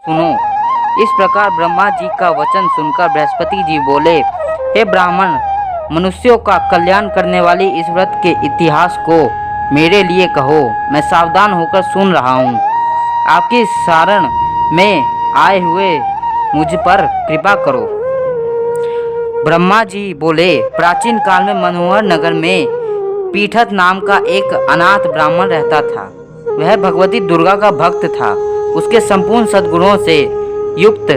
सुनो। इस प्रकार ब्रह्मा जी का वचन सुनकर बृहस्पति जी बोले, हे ब्राह्मण, मनुष्यों का कल्याण करने वाली इस व्रत के इतिहास को मेरे लिए कहो। मैं सावधान होकर सुन रहा हूँ। आपकी शरण में आए हुए मुझ पर कृपा करो। ब्रह्मा जी बोले, प्राचीन काल में मनोहर नगर में पीठत नाम का एक अनाथ ब्राह्मण रहता था। वह भगवती दुर्गा का भक्त था। उसके संपूर्ण सद्गुणों से युक्त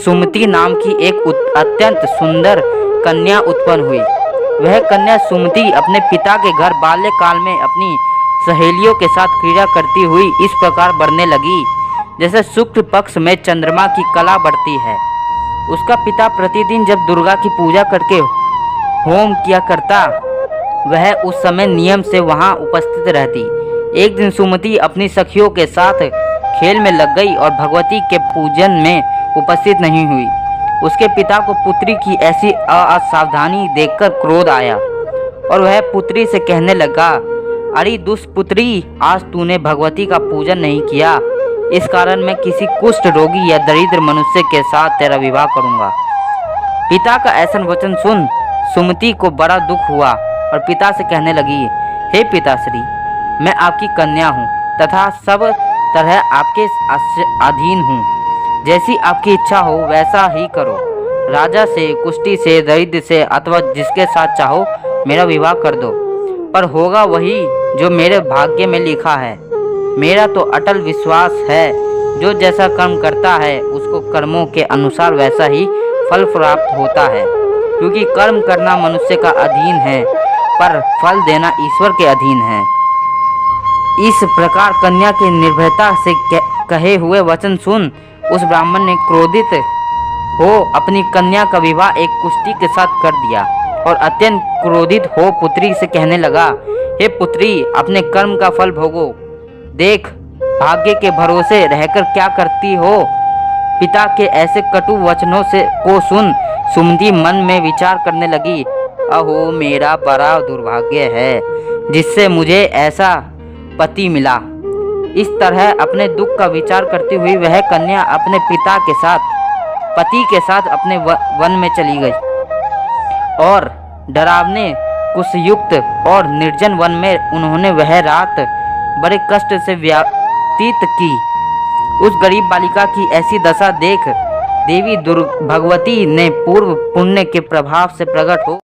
सुमति नाम की एक अत्यंत सुंदर कन्या उत्पन्न हुई। वह कन्या सुमति अपने पिता के घर बाल्यकाल में अपनी सहेलियों के साथ क्रीड़ा करती हुई इस प्रकार बढ़ने लगी, जैसे शुक्ल पक्ष में चंद्रमा की कला बढ़ती है। उसका पिता प्रतिदिन जब दुर्गा की पूजा करके होम किया करता, वह उस समय नियम से वहां उपस्थित रहती। एक दिन सुमति अपनी सखियों के साथ खेल में लग गई और भगवती के पूजन में उपस्थित नहीं हुई। उसके पिता को पुत्री की ऐसी असावधानी देखकर क्रोध आया और वह पुत्री से कहने लगा, अरे दुष्पुत्री, आज तूने भगवती का पूजन नहीं किया, इस कारण मैं किसी कुष्ठ रोगी या दरिद्र मनुष्य के साथ तेरा विवाह करूंगा। पिता का ऐसा वचन सुन सुमति को बड़ा दुख हुआ और पिता से कहने लगी, हे पिताश्री, मैं आपकी कन्या हूँ तथा सब तरह आपके अधीन हूँ। जैसी आपकी इच्छा हो वैसा ही करो। राजा से, कुष्ठी से, दरिद्र से अथवा जिसके साथ चाहो मेरा विवाह कर दो, पर होगा वही जो मेरे भाग्य में लिखा है। मेरा तो अटल विश्वास है, जो जैसा कर्म करता है उसको कर्मों के अनुसार वैसा ही फल प्राप्त होता है। क्योंकि कर्म करना मनुष्य का अधीन है, पर फल देना ईश्वर के अधीन है। इस प्रकार कन्या के निर्भयता से कहे हुए वचन सुन उस ब्राह्मण ने क्रोधित हो अपनी कन्या का विवाह एक कुष्ठी के साथ कर दिया और अत्यंत क्रोधित हो पुत्री से कहने लगा, हे पुत्री, अपने कर्म का फल भोगो। देख, भाग्य के भरोसे रहकर क्या करती हो। पिता के ऐसे कटु वचनों से को सुन सुमति मन में विचार करने लगी, अहो मेरा बड़ा दुर्भाग्य है जिससे मुझे ऐसा पति मिला। इस तरह अपने दुख का विचार करती हुई वह कन्या अपने पिता के साथ, पति के साथ अपने वन में चली गई और डरावने कुशयुक्त और निर्जन वन में उन्होंने वह रात बड़े कष्ट से व्यतीत की। उस गरीब बालिका की ऐसी दशा देख देवी भगवती ने पूर्व पुण्य के प्रभाव से प्रकट हो